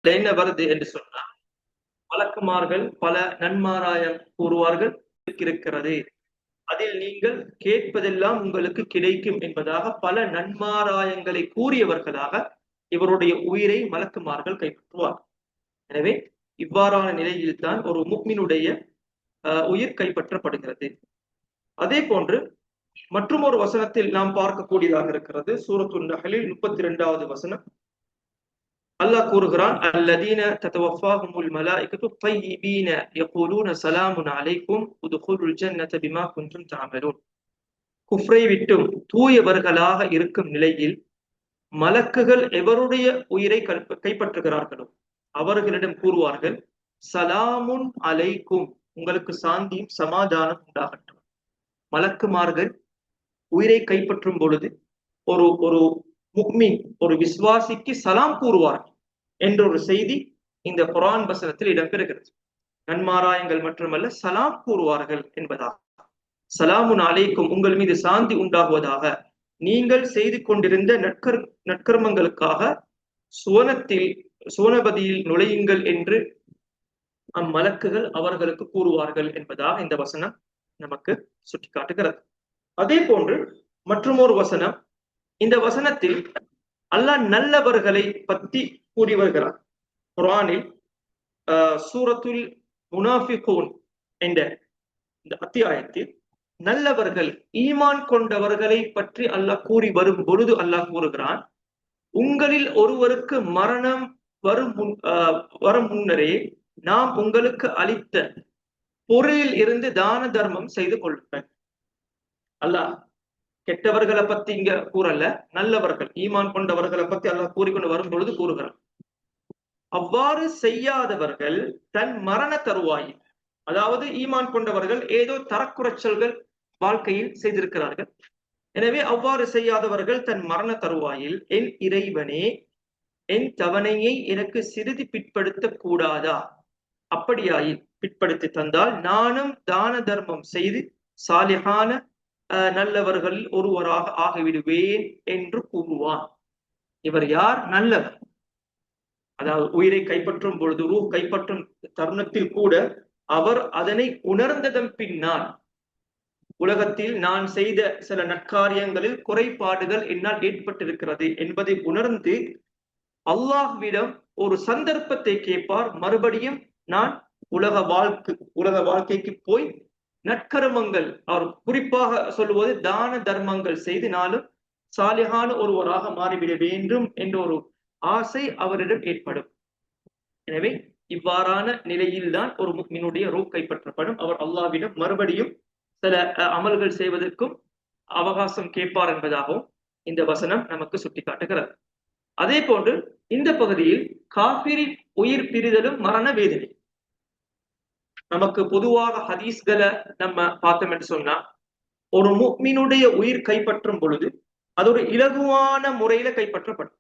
என்ன வருது என்று சொன்னால், மலக்குமார்கள் பல நன்மாராயம் கூறுவார்கள் இருக்கிறது, அதில் நீங்கள் கேட்பதெல்லாம் உங்களுக்கு கிடைக்கும் என்பதாக பல நன்மாராயங்களை கூறியவர்களாக இவருடைய உயிரை மலக்குமார்கள் கைப்பற்றுவார். எனவே இவ்வாறான நிலையில்தான் ஒரு முஃமினுடைய உயிர் கைப்பற்றப்படுகிறது. அதே போன்று மற்றும் ஒரு வசனத்தில் நாம் பார்க்கக்கூடியதாக இருக்கிறது. சூரத்துன் நஹ்லில் 32வது வசனம் அல்லாஹ் கூறுகிறான், அல்லதீன ததவஃபாஹுமுல் மலாயிகத்து தையிபீன யகூலூன ஸலாமுன் அலைக்கும் உதுகுலுல் ஜன்னத பிமா குன்தும் தஅமலூன். குஃப்ரை விட்டும் தூயவர்களாக இருக்கும் நிலையில் மலக்குகள் எவருடைய உயிரை கைப்பற்றுகிறார்களோ அவர்களிடம் கூறுவார்கள், சலாமுன் அலைக்கும், உங்களுக்கு சாந்தியும் சமாதானம் உண்டாகட்டும். மலக்குமார்கள் உயிரை கைப்பற்றும் பொழுது ஒரு ஒரு முஃமின், ஒரு விசுவாசிக்கு சலாம் கூறுவார்கள் என்ற ஒரு செய்தி இந்த குர்ஆன் வசனத்தில் இடம்பெறுகிறது. நன்மாராயங்கள் மட்டுமல்ல, சலாம் கூறுவார்கள் என்பதாக. சலாமுன் அலைக்கும், உங்கள் மீது சாந்தி உண்டாகுவதாக, நீங்கள் செய்து கொண்டிருந்த நற்கர்மங்களுக்காக சுவனபதியில் நுழையுங்கள் என்று அம்மலக்குகள் அவர்களுக்கு கூறுவார்கள் என்பதாக இந்த வசனம் நமக்கு சுட்டிக்காட்டுகிறது. அதே போன்று மற்றும் ஒரு வசனம், இந்த வசனத்தில் அல்லாஹ் நல்லவர்களை பற்றி கூறி வருகிறார். குர்ஆனில் சூரத்துல் முனாஃபிகூன் என்ற இந்த அத்தியாயத்தில் நல்லவர்கள், ஈமான் கொண்டவர்களை பற்றி அல்லாஹ் கூறி வரும் பொழுது அல்லாஹ் கூறுகிறான், உங்களில் ஒருவருக்கு மரணம் வரும் முன்னரே நாம் உங்களுக்கு அளித்த பொருளில் இருந்து தான தர்மம் செய்து கொள்ளுங்கள். அல்லாஹ் கெட்டவர்களை பத்தி இங்க கூறல, நல்லவர்கள் ஈமான் கொண்டவர்களை பத்தி அல்லாஹ் கூறிக்கொண்டு வரும் பொழுது கூறுகிறான், அவ்வாறு செய்யாதவர்கள் தன் மரண தருவாயில், அதாவது ஈமான் கொண்டவர்கள் ஏதோ தரக்குறைச்சல்கள் வாழ்க்கையில் செய்திருக்கிறார்கள், எனவே அவ்வாறு செய்யாதவர்கள் தன் மரண தருவாயில், என் இறைவனே, என் தவணையை எனக்கு சிறிது பிற்படுத்த கூடாதா, அப்படியாயில் பிற்படுத்தி தந்தால் நானும் தான தர்மம் செய்து சாலிஹான நல்லவர்களில் ஒருவராக ஆகிவிடுவேன் என்று கூறுவான். இவர் யார்? நல்லவர். அதாவது உயிரை கைப்பற்றும் பொழுது, ரூஹ் கைப்பற்றும் தருணத்தில் கூட அவர் அதனை உணர்ந்ததன் பின்னால், உலகத்தில் நான் செய்த சில நற்காரியங்களில் குறைபாடுகள் என்னால் ஏற்பட்டிருக்கிறது என்பதை உணர்ந்து அல்லாஹ்விடம் ஒரு சந்தர்ப்பத்தை கேட்பார். மறுபடியும் நான் உலக வாழ்க்கைக்கு போய் நற்கர்மங்கள், அவர் குறிப்பாக சொல்லுவது தான தர்மங்கள் செய்து நாளும் சாலிஹான ஒருவராக மாறிவிட வேண்டும் என்ற ஒரு ஆசை அவரிடம் ஏற்படும். எனவே இவ்வாறான நிலையில்தான் ஒரு முஃமினுடைய ரூஹ் கைப்பற்றப்படும். அவர் அல்லாஹ்விடம் மறுபடியும் சில அமல்கள் செய்வதற்கும் அவகாசம் கேட்பார் என்பதாகவும் இந்த வசனம் நமக்கு சுட்டிக்காட்டுகிறது. அதே போன்று இந்த பகுதியில் காஃபிரின் உயிர் பிரிதலும் மரண வேதனை. நமக்கு பொதுவாக ஹதீஸ்களை நம்ம பார்த்தோம் என்று சொன்னா, ஒரு முஃமினுடைய உயிர் கைப்பற்றும் பொழுது அது ஒரு இலகுவான முறையில கைப்பற்றப்படும்.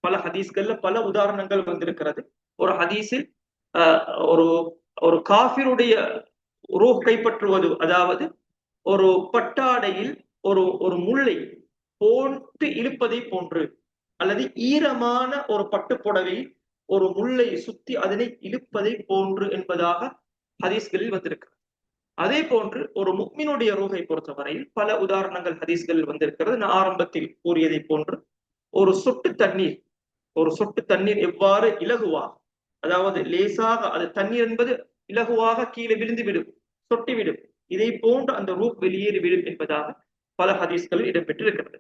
பல ஹதீஸ்கள்ல பல உதாரணங்கள் வந்திருக்கிறது. ஒரு ஹதீஸில் ஒரு ஒரு காஃபிருடைய ரூஹ் கைப்பற்றுவது, அதாவது ஒரு பட்டாடையில் ஒரு முள்ளை போட்டு இழுப்பதை போன்று, அல்லது ஈரமான ஒரு பட்டுப்புடவை ஒரு முள்ளை சுத்தி அதனை இழுப்பதை போன்று என்பதாக ஹதீஸ்களில் வந்திருக்கிறது. அதே போன்று ஒரு முஃமினுடைய ரூஹை பொறுத்தவரையில் பல உதாரணங்கள் ஹதீஸ்களில் வந்திருக்கிறது. நான் ஆரம்பத்தில் கூறியதை போன்று ஒரு சொட்டு தண்ணீர் எவ்வாறு இலகுவாக, அதாவது லேசாக, அது தண்ணீர் என்பது இலகுவாக கீழே விழுந்துவிடும், சொட்டிவிடும், இதை போன்று அந்த ரூஹ் வெளியேறிவிடும் என்பதாக பல ஹதீஸ்களில் இடம்பெற்றிருக்கிறது.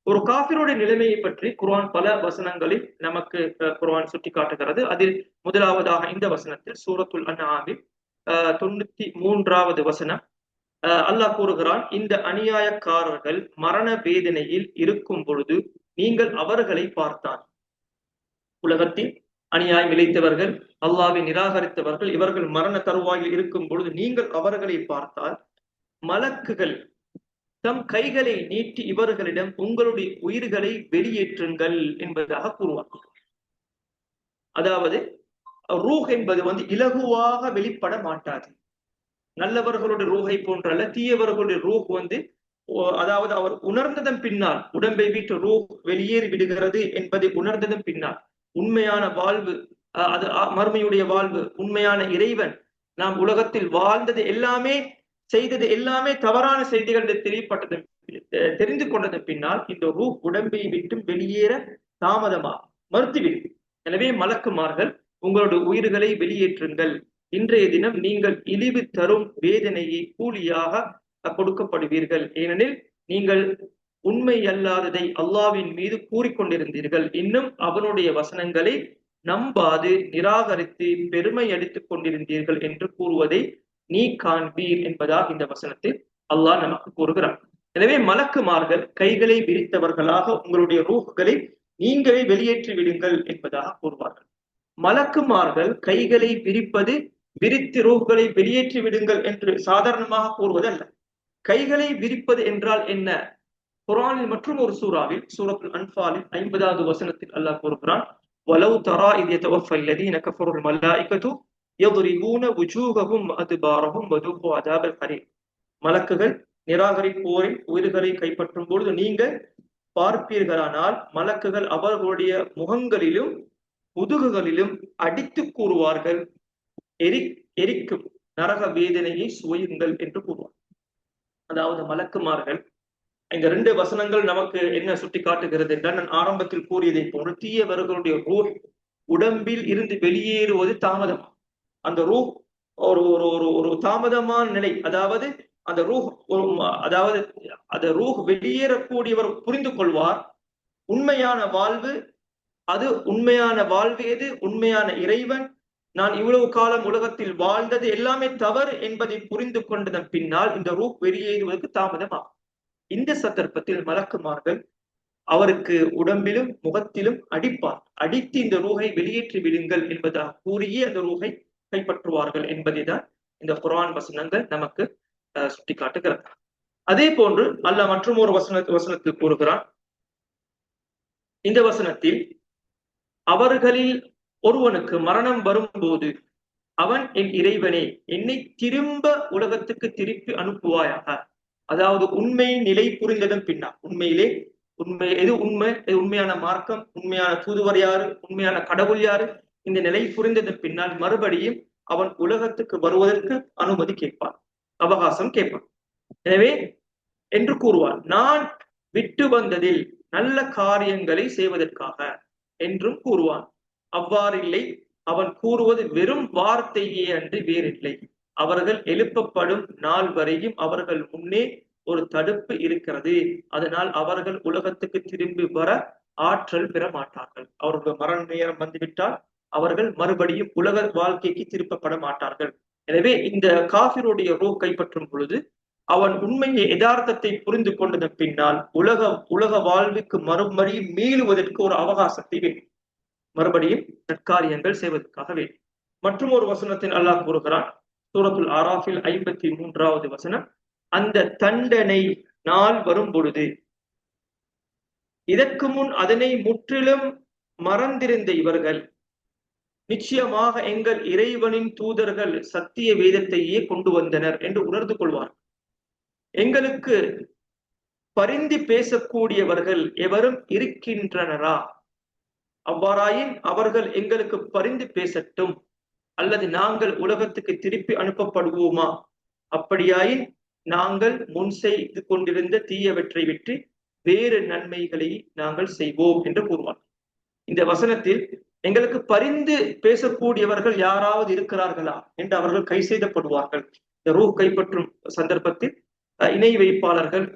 ஒரு காஃபிருடைய நிலைமையை பற்றி குர்ஆன் பல வசனங்களில் நமக்கு குர்ஆன் சுட்டி காட்டுகிறது. அதில் முதலாவதாக இந்த வசனத்தில் சூரத்துல் அன்ஆமில் 93வது வசனம் அல்லாஹ் கூறுகிறான், இந்த அநியாயக்காரர்கள் மரண வேதனையில் இருக்கும் பொழுது நீங்கள் அவர்களை பார்த்தால், உலகத்தில் அநியாயம் இழைத்தவர்கள், அல்லாஹ்வை நிராகரித்தவர்கள், இவர்கள் மரண தருவாயில் இருக்கும் பொழுது நீங்கள் அவர்களை பார்த்தால், மலக்குகள் தம் கைகளை நீட்டி இவர்களிடம் உங்களுடைய உயிர்களை வெளியேற்றுங்கள் என்பதாக கூறுவார்கள். அதாவது ரூஹ் என்பது இலகுவாக வெளிப்பட மாட்டாது. நல்லவர்களுடைய ரூஹை போன்றல்ல, தீயவர்களுடைய ரூஹ் அதாவது அவர் உணர்ந்ததன் பின்னால், உடம்பை விட்டு ரூஹ் வெளியேறி விடுகிறது என்பதை உணர்ந்ததன் பின்னால், உண்மையான வாழ்வு அது மறுமையுடைய வாழ்வு, உண்மையான இறைவன், நாம் உலகத்தில் வாழ்ந்தது எல்லாமே, செய்தது எல்லாமே தவறான செய்திகள் தெரியப்பட்டது, தெரிந்து கொண்டது பின்னால் இந்த ரூஹ் உடம்பை விட்டு வெளியேற தாமதமாக மறுத்துவிடும். எனவே மலக்குமார்கள் உங்களுடைய உயிர்களை வெளியேற்றுங்கள், இன்றைய தினம் நீங்கள் இழிவு தரும் வேதனையை கூலியாக கொடுக்கப்படுவீர்கள், ஏனெனில் நீங்கள் உண்மை அல்லாததை அல்லாவின் மீது கூறிக்கொண்டிருந்தீர்கள், இன்னும் அவனுடைய வசனங்களை நம்பாது நிராகரித்து பெருமை அடித்துக் கொண்டிருந்தீர்கள் என்று கூறுவதை நீ காண்பீர் என்பதாக இந்த வசனத்தில் அல்லாஹ் நமக்கு கூறுகிறான். எனவே மலக்குமார்கள் கைகளை விரித்தவர்களாக உங்களுடைய ரூஹ்களை நீங்களே வெளியேற்றி விடுங்கள் என்பதாக கூறுவார்கள். மலக்குமார்கள் கைகளை விரிப்பது, விரித்து ரூஹ்களை வெளியேற்றி விடுங்கள் என்று சாதாரணமாக கூறுவதல்ல. கைகளை விரிப்பது என்றால் என்ன? குர்ஆனில் மற்றும் ஒரு சூறாவில், சூரத்துல் அன்ஃபாலில் 50வது வசனத்தில் அல்லாஹ் கூறுகிறான், வலவ் தரா இத் யதவஃபல் லதீன கஃபருல் மலாயிகத்து யضربون وجوههم وأدبارهم وذوقوا عذاب الحريق. மலக்குகள் நிராகரிப்போரின் உயிர்களை கைப்பற்றும் பொழுது நீங்கள் பார்ப்பீர்களானால் மலக்குகள் அவர்களுடைய முகங்களிலும் முதுகுகளிலும் அடித்து கூறுவார்கள், எரிக்கும் நரக வேதனையை சுவையுங்கள் என்று கூறுவார். அதாவது மலக்குமார்கள், இந்த 2 வசனங்கள் நமக்கு என்ன சுட்டி காட்டுகிறது என்றால், நான் ஆரம்பத்தில் கூறியதை போன்று தீயவர்களுடைய ரூஹ் உடம்பில் இருந்து வெளியேறுவது தாமதம். அந்த ரூஹ் ஒரு தாமதமான நிலை, அதாவது அந்த ரூஹ் அதாவது அந்த ரூஹ் வெளியேறக்கூடியவர் புரிந்து கொள்வார் உண்மையான வாழ்வு, அது உண்மையான வாழ்வு எது, உண்மையான இறைவன், நான் இவ்வளவு காலம் உலகத்தில் வாழ்ந்தது எல்லாமே தவறு என்பதை புரிந்து கொண்டதன் பின்னால் இந்த ரூஹ் வெளியேறுவதற்கு தாமதமாகும். இந்த சந்தர்ப்பத்தில் மலக்குமார்கள் அவருக்கு உடம்பிலும் முகத்திலும் அடிப்பார், அடித்து இந்த ரூஹை வெளியேற்றி விடுங்கள் என்பதாக கூறியே அந்த ரூஹை கைப்பற்றுவார்கள் என்பதை தான் இந்த குர்ஆன் வசனங்கள் நமக்கு சுட்டி காட்டுகிறது. அதே போன்று அல்லாஹ் மற்றும் ஒரு வசனத்தில் கூறுகிறான், இந்த வசனத்தில் அவர்களில் ஒருவனுக்கு மரணம் வரும்போது அவன், என் இறைவனே என்னை திரும்ப உலகத்துக்கு திருப்பி அனுப்புவாயாக. அதாவது உண்மை நிலை புரிந்ததன் பின்னால், உண்மையிலே எது உண்மை, உண்மையான மார்க்கம், உண்மையான தூதுவர் யாரு, உண்மையான கடவுள் யாரு, இந்த நிலை புரிந்ததன் பின்னால் மறுபடியும் அவன் உலகத்துக்கு வருவதற்கு அனுமதி கேட்பான், அவகாசம் கேட்பான். எனவே என்று கூறுவான், நான் விட்டு வந்ததில் நல்ல காரியங்களை செய்வதற்காக என்றும் கூறுவான். அவ்வாறில்லை, அவன் கூறுவது வெறும் வார்த்தையே அன்றி வேறில்லை. அவர்கள் எழுப்பப்படும் நாள் வரையும் அவர்கள் முன்னே ஒரு தடுப்பு இருக்கிறது, அதனால் அவர்கள் உலகத்துக்கு திரும்பி வர ஆற்றல் பெற மாட்டார்கள். அவர்கள் மரண நேரம் வந்துவிட்டால் அவர்கள் மறுபடியும் உலக வாழ்க்கைக்கு திருப்பப்பட மாட்டார்கள். எனவே இந்த காஃபிருடைய ரூஹ் கைப்பற்றும் பொழுது அவன் உண்மையை யதார்த்தத்தை புரிந்து கொண்டதன் பின்னால் உலக வாழ்வுக்கு மறுபடியும் மீளுவதற்கு ஒரு அவகாசத்தை வேண்டும், மறுபடியும் நற்காரியங்கள் செய்வதற்காக வேண்டும். மற்றும் ஒரு வசனத்தின் அல்லாஹ் கூறுகிறான், சூரத்துல் ஆராஃபில் 53வது வசனம், அந்த தண்டனை நாள் வரும் பொழுது இதற்கு முன் அதனை முற்றிலும் மறந்திருந்த இவர்கள் நிச்சயமாக எங்கள் இறைவனின் தூதர்கள் சத்திய வேதத்தையே கொண்டு வந்தனர் என்று உணர்ந்து கொள்வார். எங்களுக்கு பரிந்து பேசக்கூடியவர்கள் எவரும் இருக்கின்றனரா? அவ்வாறாயின் அவர்கள் எங்களுக்கு பரிந்து பேசட்டும், அல்லது நாங்கள் உலகத்துக்கு திருப்பி அனுப்பப்படுவோமா? அப்படியாயின் நாங்கள் முன் செய்து கொண்டிருந்த தீயவற்றை விட்டு வேறு நன்மைகளை நாங்கள் செய்வோம் என்று கூறுவார். இந்த வசனத்தில் எங்களுக்கு பரிந்து பேசக்கூடியவர்கள் யாராவது இருக்கிறார்களா என்று அவர்கள் கை செய்தப்படுவார்கள். இந்த ரூஹ் கைப்பற்றும் சந்தர்ப்பத்தில் இணை வைப்பாளர்கள்,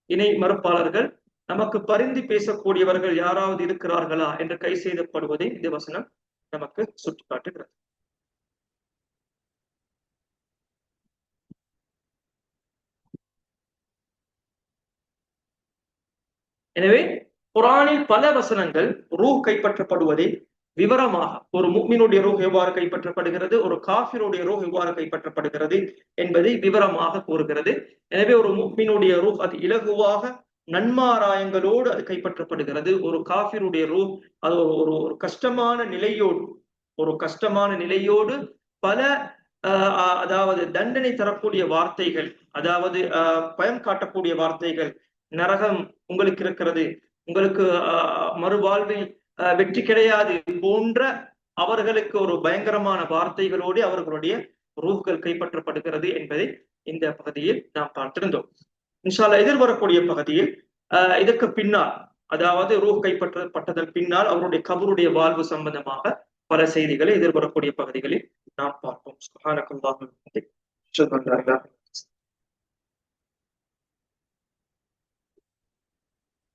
இணை மறுப்பாளர்கள் நமக்கு பரிந்து பேசக்கூடியவர்கள் யாராவது இருக்கிறார்களா என்று கை செய்தப்படுவதை இந்த வசனம் நமக்கு சுட்டிக்காட்டுகிறது. எனவே குர்ஆனில் பல வசனங்கள் ரூஹ் கைப்பற்றப்படுவதை விவரமாக, ஒரு முஃமினுடைய ரூஹ் எவ்வாறு கைப்பற்றப்படுகிறது, ஒரு காஃபிருடைய ரூஹ் எவ்வாறு கைப்பற்றப்படுகிறது என்பதை விவரமாக கூறுகிறது. எனவே ஒரு முஃமினுடைய ரூஹ் அது இலகுவாக நன்மாராயங்களோடு அது கைப்பற்றப்படுகிறது. ஒரு காஃபிருடைய ரூஹ் அது ஒரு கஷ்டமான நிலையோடு பல அதாவது தண்டனை தரக்கூடிய வார்த்தைகள், அதாவது பயம் காட்டக்கூடிய வார்த்தைகள், நரகம் உங்களுக்கு இருக்கிறது, உங்களுக்கு மறுவாழ்வில் வெற்றி கிடையாது போன்ற அவர்களுக்கு ஒரு பயங்கரமான வார்த்தைகளோடு அவர்களுடைய ரூஹ்கள் கைப்பற்றப்படுகிறது என்பதை இந்த பகுதியில் நாம் பார்த்திருந்தோம். இன்ஷா அல்லாஹ் எதிர்வரக்கூடிய பகுதியில் இதற்கு பின்னால், அதாவது ரூஹ் கைப்பற்றப்பட்டதன் பின்னால் அவருடைய கபருடைய வாழ்வு சம்பந்தமாக பல செய்திகளை எதிர்வரக்கூடிய பகுதிகளில் நாம் பார்ப்போம். சுப்ஹானக்கல்லாஹு வ பிஹம்திக், அஷ்ஹது அன் லா இலாஹா